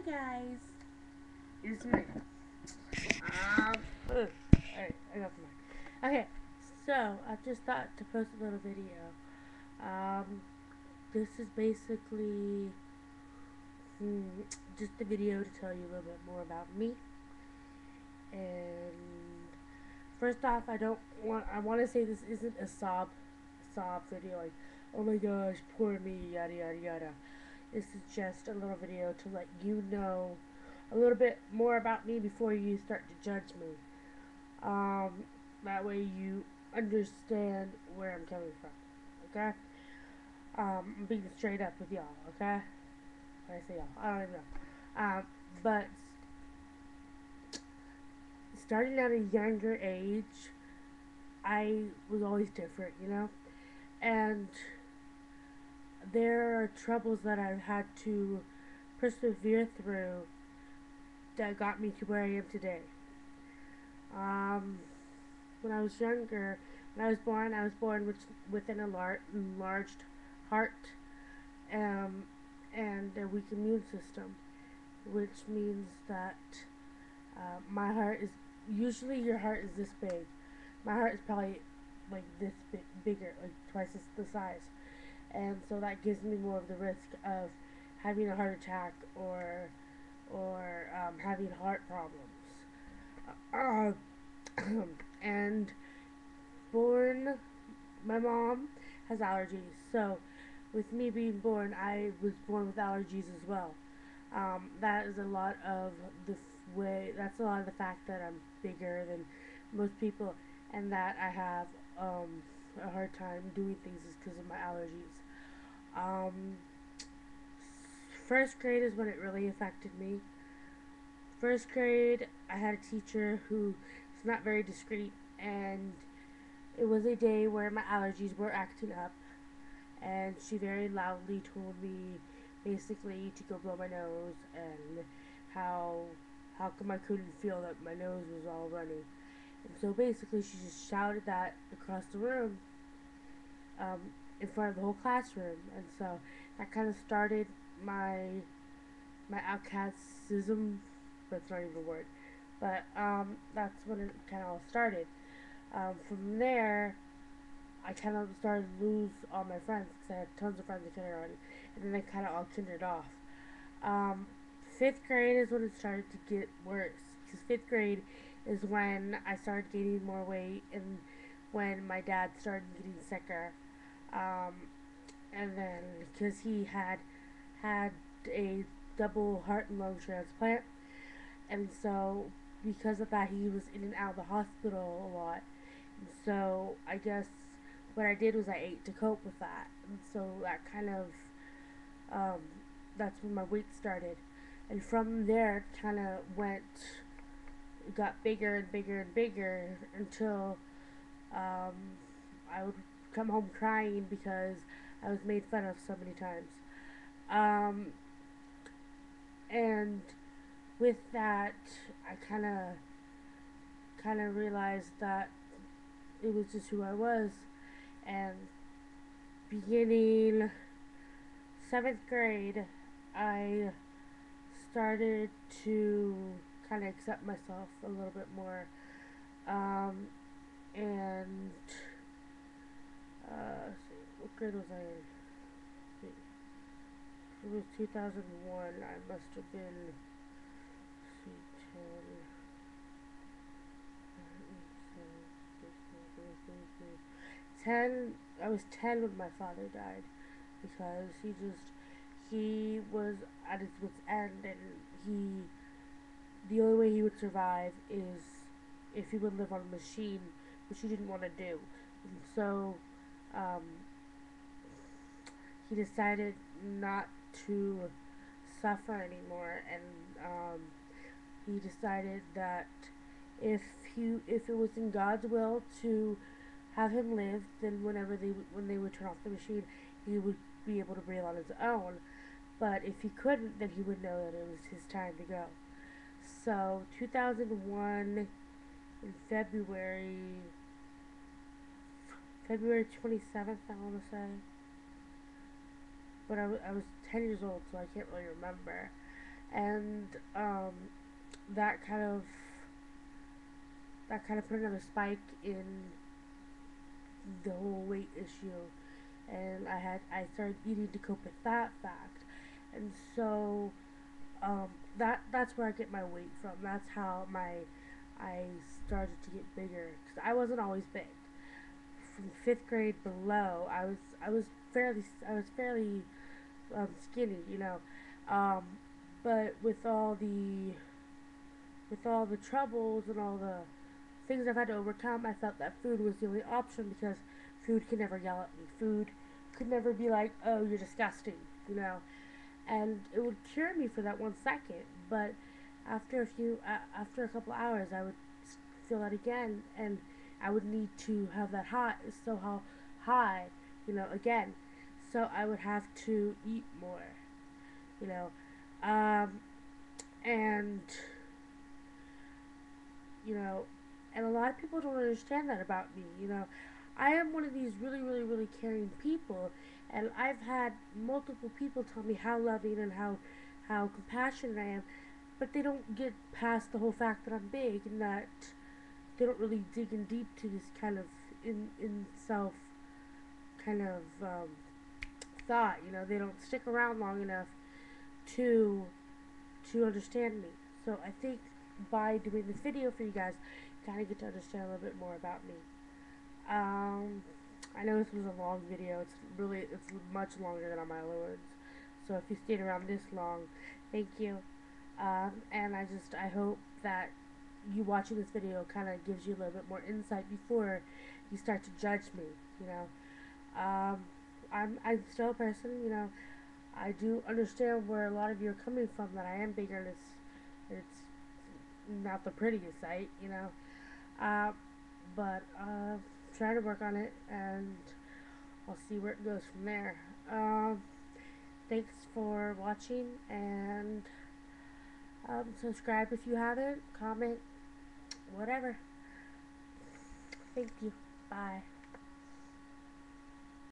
guys, it's me. Alright, I got the mic. Okay, so I just thought to post a little video. This is basically just a video to tell you a little bit more about me. And first off, I want to say this isn't a sob video like, oh my gosh, poor me, yada yada yada. This is just a little video to let you know a little bit more about me before you start to judge me. That way you understand where I'm coming from, okay? I'm being straight up with y'all, okay? When I say y'all, I don't even know. But starting at a younger age, I was always different, you know? And there are troubles that I've had to persevere through that got me to where I am today. When I was younger, when I was born within a enlarged heart, and a weak immune system, which means that my heart is, usually your heart is this big. My heart is probably like this bigger, like twice the size. And so that gives me more of the risk of having a heart attack or having heart problems. And my mom has allergies, so with me being born, I was born with allergies as well. That is a lot of that's a lot of the fact that I'm bigger than most people, and that I have a hard time doing things is because of my allergies. First grade is when it really affected me. First grade, I had a teacher who was not very discreet, and it was a day where my allergies were acting up, and she very loudly told me basically to go blow my nose, and how come I couldn't feel that my nose was all runny. And so basically she just shouted that across the room, in front of the whole classroom. And so that kind of started my outcastism. That's not even a word, but that's when it kind of all started. From there, I kind of started to lose all my friends because I had tons of friends in kindergarten, and then they kind of all kindered off. Fifth grade is when it started to get worse, because fifth grade is when I started gaining more weight, and when my dad started getting sicker. And then because he had a double heart and lung transplant, and so because of that, he was in and out of the hospital a lot. And so I guess what I did was I ate to cope with that, and so that kind of that's when my weight started, and from there it kind of got bigger and bigger and bigger until I would come home crying because I was made fun of so many times. And with that, I kind of realized that it was just who I was. And beginning 7th grade, I started to kind of accept myself a little bit more. And what grade was I in? It was 2001. I must have been 10. I was 10 when my father died, because he was at his wit's end, and the only way he would survive is if he would live on a machine, which he didn't want to do. And so he decided not to suffer anymore, and he decided that if it was in God's will to have him live, then when they would turn off the machine, he would be able to breathe on his own. But if he couldn't, then he would know that it was his time to go. So 2001, in February 27th, I want to say. But I was 10 years old, so I can't really remember. and that kind of put another spike in the whole weight issue, and I started eating to cope with that fact, and so that's where I get my weight from. That's how I started to get bigger, because I wasn't always big. From fifth grade below, I was fairly skinny, you know. Um, but with all the troubles and all the things I've had to overcome, I felt that food was the only option, because food could never yell at me. Food could never be like, "Oh, you're disgusting," you know. And it would cure me for that 1 second, but after a couple hours, I would feel that again, and I would need to have that high, you know, again. So I would have to eat more, you know, um, and you know, and a lot of people don't understand that about me. You know, I am one of these really caring people, and I've had multiple people tell me how loving and how compassionate I am, but they don't get past the whole fact that I'm big, and that they don't really dig in deep to this kind of in self kind of thought. You know, they don't stick around long enough to understand me. So I think by doing this video for you guys, you kind of get to understand a little bit more about me. I know this was a long video. It's much longer than all my other ones. So if you stayed around this long, thank you. And I hope that you watching this video kind of gives you a little bit more insight before you start to judge me. You know, I'm still a person. You know, I do understand where a lot of you are coming from. That I am bigger. And it's not the prettiest sight. You know, but trying to work on it, and I'll see where it goes from there. Thanks for watching, and subscribe if you haven't, comment, whatever. Thank you. Bye.